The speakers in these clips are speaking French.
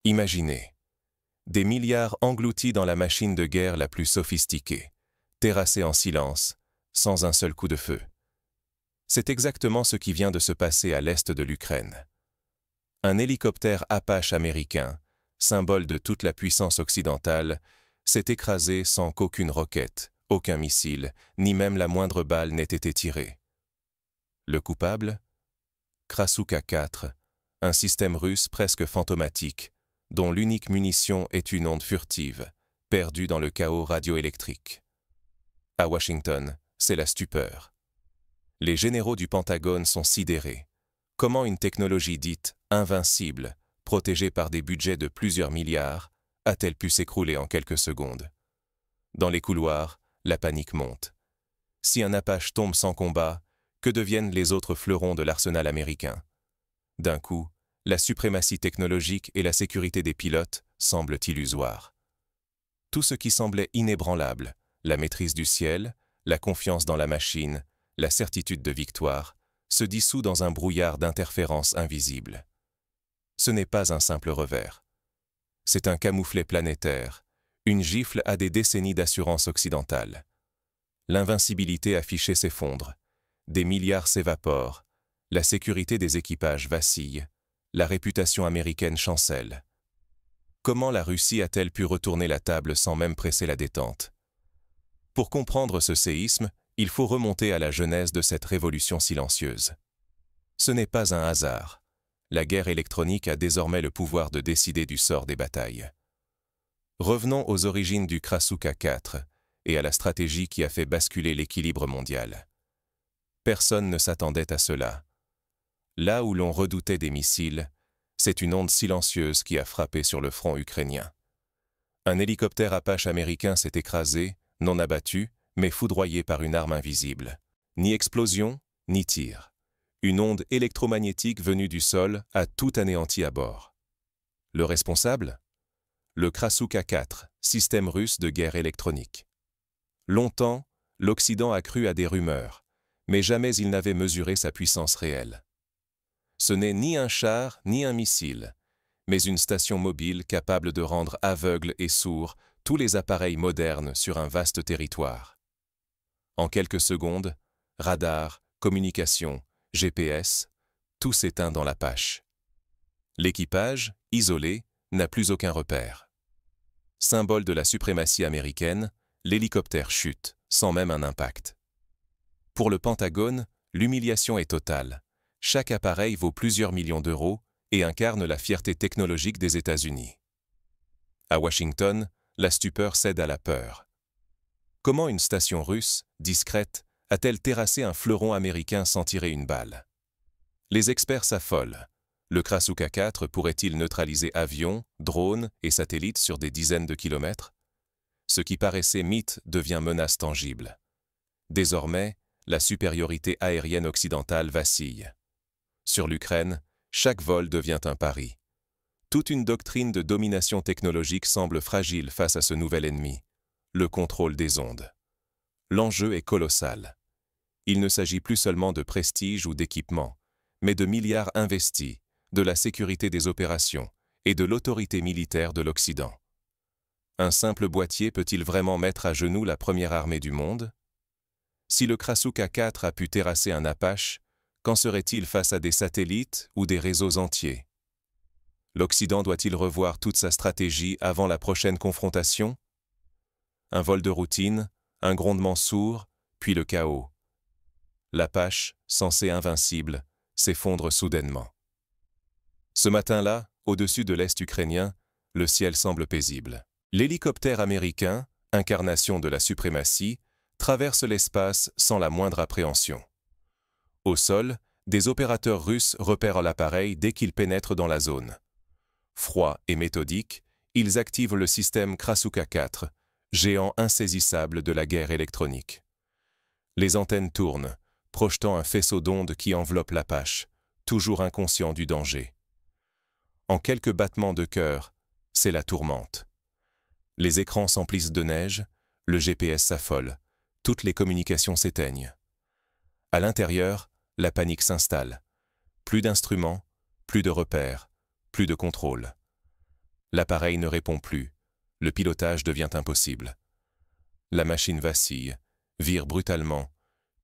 Imaginez. Des milliards engloutis dans la machine de guerre la plus sophistiquée, terrassés en silence, sans un seul coup de feu. C'est exactement ce qui vient de se passer à l'est de l'Ukraine. Un hélicoptère Apache américain, symbole de toute la puissance occidentale, s'est écrasé sans qu'aucune roquette, aucun missile, ni même la moindre balle n'ait été tirée. Le coupable? Krasukha 4, un système russe presque fantomatique, dont l'unique munition est une onde furtive, perdue dans le chaos radioélectrique. À Washington, c'est la stupeur. Les généraux du Pentagone sont sidérés. Comment une technologie dite invincible, protégée par des budgets de plusieurs milliards, a-t-elle pu s'écrouler en quelques secondes? Dans les couloirs, la panique monte. Si un Apache tombe sans combat, que deviennent les autres fleurons de l'arsenal américain? D'un coup, la suprématie technologique et la sécurité des pilotes semblent illusoires. Tout ce qui semblait inébranlable, la maîtrise du ciel, la confiance dans la machine, la certitude de victoire, se dissout dans un brouillard d'interférences invisibles. Ce n'est pas un simple revers. C'est un camouflet planétaire, une gifle à des décennies d'assurance occidentale. L'invincibilité affichée s'effondre, des milliards s'évaporent, la sécurité des équipages vacille, la réputation américaine chancelle. Comment la Russie a-t-elle pu retourner la table sans même presser la détente? Pour comprendre ce séisme, il faut remonter à la genèse de cette révolution silencieuse. Ce n'est pas un hasard. La guerre électronique a désormais le pouvoir de décider du sort des batailles. Revenons aux origines du Krasukha 4 et à la stratégie qui a fait basculer l'équilibre mondial. Personne ne s'attendait à cela. Là où l'on redoutait des missiles, c'est une onde silencieuse qui a frappé sur le front ukrainien. Un hélicoptère Apache américain s'est écrasé, non abattu, mais foudroyé par une arme invisible. Ni explosion, ni tir. Une onde électromagnétique venue du sol a tout anéanti à bord. Le responsable? Le Krasukha 4, système russe de guerre électronique. Longtemps, l'Occident a cru à des rumeurs, mais jamais il n'avait mesuré sa puissance réelle. Ce n'est ni un char, ni un missile, mais une station mobile capable de rendre aveugles et sourds tous les appareils modernes sur un vaste territoire. En quelques secondes, radar, communication, GPS, tout s'éteint dans l'Apache. L'équipage, isolé, n'a plus aucun repère. Symbole de la suprématie américaine, l'hélicoptère chute, sans même un impact. Pour le Pentagone, l'humiliation est totale. Chaque appareil vaut plusieurs millions d'euros et incarne la fierté technologique des États-Unis. À Washington, la stupeur cède à la peur. Comment une station russe, discrète, a-t-elle terrassé un fleuron américain sans tirer une balle? Les experts s'affolent. Le Krasukha 4 pourrait-il neutraliser avions, drones et satellites sur des dizaines de kilomètres? Ce qui paraissait mythe devient menace tangible. Désormais, la supériorité aérienne occidentale vacille. Sur l'Ukraine, chaque vol devient un pari. Toute une doctrine de domination technologique semble fragile face à ce nouvel ennemi, le contrôle des ondes. L'enjeu est colossal. Il ne s'agit plus seulement de prestige ou d'équipement, mais de milliards investis, de la sécurité des opérations et de l'autorité militaire de l'Occident. Un simple boîtier peut-il vraiment mettre à genoux la première armée du monde? Si le Krasukha 4 a pu terrasser un Apache, qu'en serait-il face à des satellites ou des réseaux entiers? L'Occident doit-il revoir toute sa stratégie avant la prochaine confrontation? Un vol de routine, un grondement sourd, puis le chaos. L'Apache, censé invincible, s'effondre soudainement. Ce matin-là, au-dessus de l'Est ukrainien, le ciel semble paisible. L'hélicoptère américain, incarnation de la suprématie, traverse l'espace sans la moindre appréhension. Au sol, des opérateurs russes repèrent l'appareil dès qu'il pénètre dans la zone. Froids et méthodiques, ils activent le système Krasukha 4, géant insaisissable de la guerre électronique. Les antennes tournent, projetant un faisceau d'ondes qui enveloppe l'Apache, toujours inconscient du danger. En quelques battements de cœur, c'est la tourmente. Les écrans s'emplissent de neige, le GPS s'affole, toutes les communications s'éteignent. À l'intérieur, la panique s'installe. Plus d'instruments, plus de repères, plus de contrôle. L'appareil ne répond plus. Le pilotage devient impossible. La machine vacille, vire brutalement,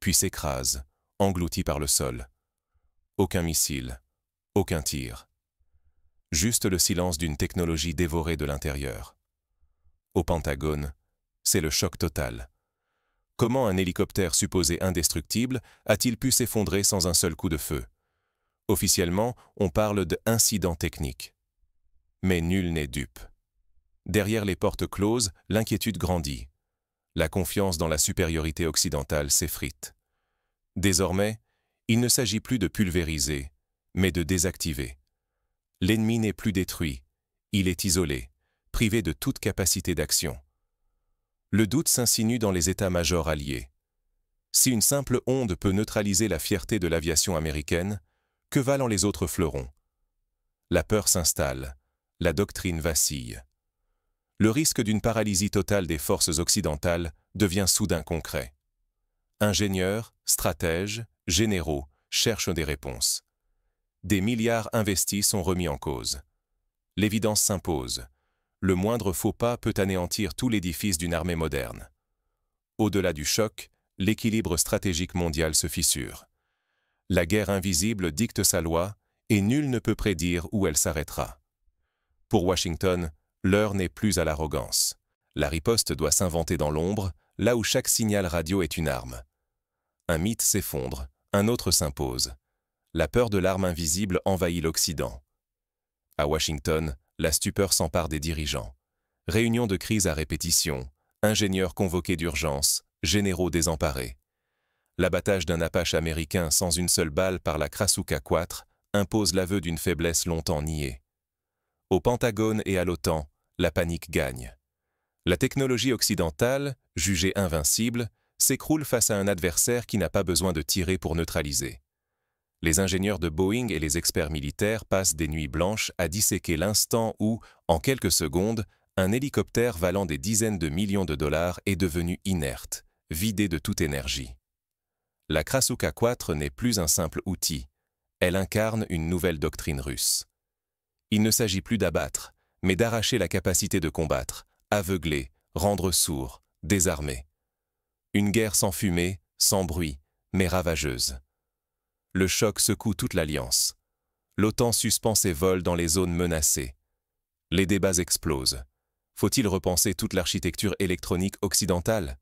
puis s'écrase, engloutie par le sol. Aucun missile, aucun tir. Juste le silence d'une technologie dévorée de l'intérieur. Au Pentagone, c'est le choc total. Comment un hélicoptère supposé indestructible a-t-il pu s'effondrer sans un seul coup de feu? Officiellement, on parle d'incident technique. Mais nul n'est dupe. Derrière les portes closes, l'inquiétude grandit. La confiance dans la supériorité occidentale s'effrite. Désormais, il ne s'agit plus de pulvériser, mais de désactiver. L'ennemi n'est plus détruit, il est isolé, privé de toute capacité d'action. Le doute s'insinue dans les états-majors alliés. Si une simple onde peut neutraliser la fierté de l'aviation américaine, que valent les autres fleurons? La peur s'installe, la doctrine vacille. Le risque d'une paralysie totale des forces occidentales devient soudain concret. Ingénieurs, stratèges, généraux cherchent des réponses. Des milliards investis sont remis en cause. L'évidence s'impose. Le moindre faux pas peut anéantir tout l'édifice d'une armée moderne. Au-delà du choc, l'équilibre stratégique mondial se fissure. La guerre invisible dicte sa loi et nul ne peut prédire où elle s'arrêtera. Pour Washington, l'heure n'est plus à l'arrogance. La riposte doit s'inventer dans l'ombre, là où chaque signal radio est une arme. Un mythe s'effondre, un autre s'impose. La peur de l'arme invisible envahit l'Occident. À Washington, la stupeur s'empare des dirigeants. Réunions de crise à répétition, ingénieurs convoqués d'urgence, généraux désemparés. L'abattage d'un Apache américain sans une seule balle par la Krasuka 4 impose l'aveu d'une faiblesse longtemps niée. Au Pentagone et à l'OTAN, la panique gagne. La technologie occidentale, jugée invincible, s'écroule face à un adversaire qui n'a pas besoin de tirer pour neutraliser. Les ingénieurs de Boeing et les experts militaires passent des nuits blanches à disséquer l'instant où, en quelques secondes, un hélicoptère valant des dizaines de millions de dollars est devenu inerte, vidé de toute énergie. La Krasuka 4 n'est plus un simple outil, elle incarne une nouvelle doctrine russe. Il ne s'agit plus d'abattre, mais d'arracher la capacité de combattre, aveugler, rendre sourd, désarmer. Une guerre sans fumée, sans bruit, mais ravageuse. Le choc secoue toute l'Alliance. L'OTAN suspend ses vols dans les zones menacées. Les débats explosent. Faut-il repenser toute l'architecture électronique occidentale?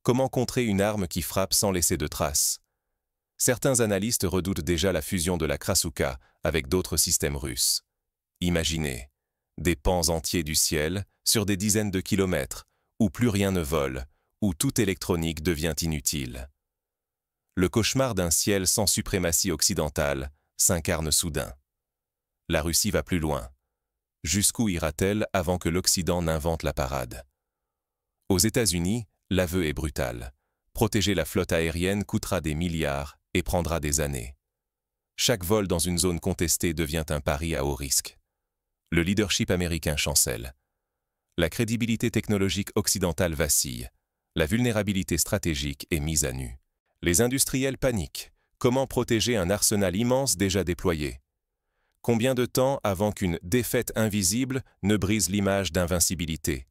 Comment contrer une arme qui frappe sans laisser de traces? Certains analystes redoutent déjà la fusion de la Krasuka avec d'autres systèmes russes. Imaginez, des pans entiers du ciel, sur des dizaines de kilomètres, où plus rien ne vole, où toute électronique devient inutile. Le cauchemar d'un ciel sans suprématie occidentale s'incarne soudain. La Russie va plus loin. Jusqu'où ira-t-elle avant que l'Occident n'invente la parade? Aux États-Unis, l'aveu est brutal. Protéger la flotte aérienne coûtera des milliards et prendra des années. Chaque vol dans une zone contestée devient un pari à haut risque. Le leadership américain chancelle. La crédibilité technologique occidentale vacille. La vulnérabilité stratégique est mise à nu. Les industriels paniquent. Comment protéger un arsenal immense déjà déployé? Combien de temps avant qu'une défaite invisible ne brise l'image d'invincibilité?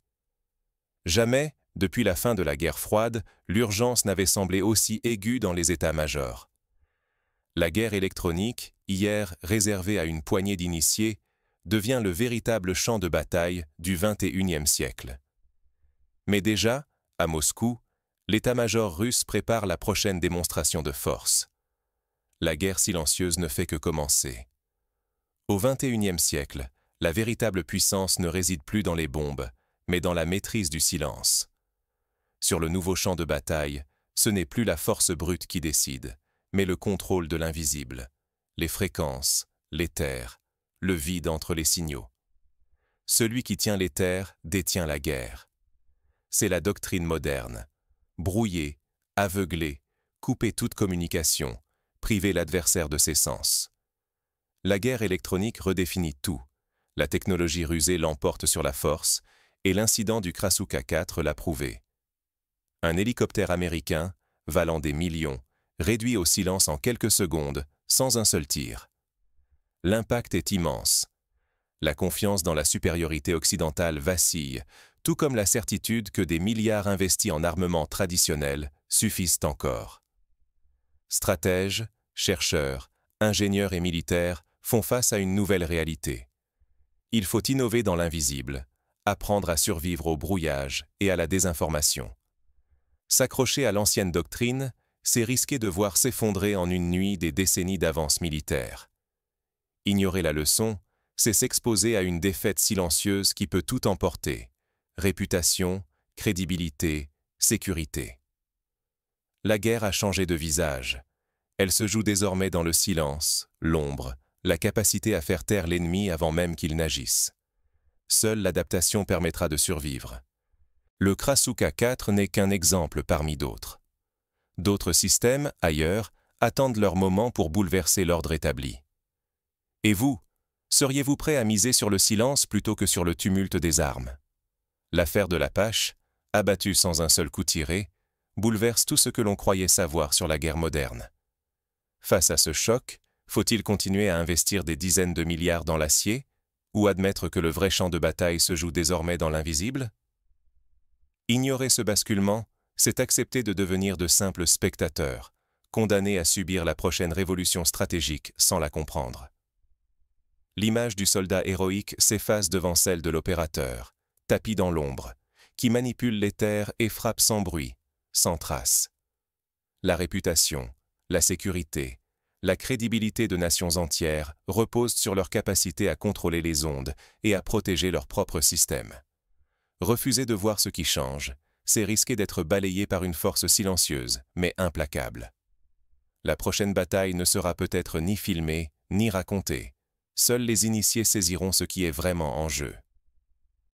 Jamais, depuis la fin de la guerre froide, l'urgence n'avait semblé aussi aiguë dans les états-majors. La guerre électronique, hier réservée à une poignée d'initiés, devient le véritable champ de bataille du XXIe siècle. Mais déjà, à Moscou, l'état-major russe prépare la prochaine démonstration de force. La guerre silencieuse ne fait que commencer. Au XXIe siècle, la véritable puissance ne réside plus dans les bombes, mais dans la maîtrise du silence. Sur le nouveau champ de bataille, ce n'est plus la force brute qui décide, mais le contrôle de l'invisible, les fréquences, l'éther, le vide entre les signaux. Celui qui tient l'éther détient la guerre. C'est la doctrine moderne. Brouiller, aveugler, couper toute communication, priver l'adversaire de ses sens. La guerre électronique redéfinit tout. La technologie rusée l'emporte sur la force, et l'incident du Krasuka 4 l'a prouvé. Un hélicoptère américain, valant des millions, réduit au silence en quelques secondes, sans un seul tir. L'impact est immense. La confiance dans la supériorité occidentale vacille, tout comme la certitude que des milliards investis en armement traditionnel suffisent encore. Stratèges, chercheurs, ingénieurs et militaires font face à une nouvelle réalité. Il faut innover dans l'invisible, apprendre à survivre au brouillage et à la désinformation. S'accrocher à l'ancienne doctrine, c'est risquer de voir s'effondrer en une nuit des décennies d'avance militaire. Ignorer la leçon, c'est s'exposer à une défaite silencieuse qui peut tout emporter: réputation, crédibilité, sécurité. La guerre a changé de visage. Elle se joue désormais dans le silence, l'ombre, la capacité à faire taire l'ennemi avant même qu'il n'agisse. Seule l'adaptation permettra de survivre. Le Krasuka 4 n'est qu'un exemple parmi d'autres. D'autres systèmes, ailleurs, attendent leur moment pour bouleverser l'ordre établi. Et vous, seriez-vous prêt à miser sur le silence plutôt que sur le tumulte des armes? L'affaire de l'Apache, abattue sans un seul coup tiré, bouleverse tout ce que l'on croyait savoir sur la guerre moderne. Face à ce choc, faut-il continuer à investir des dizaines de milliards dans l'acier, ou admettre que le vrai champ de bataille se joue désormais dans l'invisible? Ignorer ce basculement, c'est accepter de devenir de simples spectateurs, condamnés à subir la prochaine révolution stratégique sans la comprendre. L'image du soldat héroïque s'efface devant celle de l'opérateur, tapi dans l'ombre, qui manipule les terres et frappe sans bruit, sans trace. La réputation, la sécurité, la crédibilité de nations entières reposent sur leur capacité à contrôler les ondes et à protéger leur propre système. Refuser de voir ce qui change, c'est risquer d'être balayé par une force silencieuse, mais implacable. La prochaine bataille ne sera peut-être ni filmée, ni racontée. Seuls les initiés saisiront ce qui est vraiment en jeu.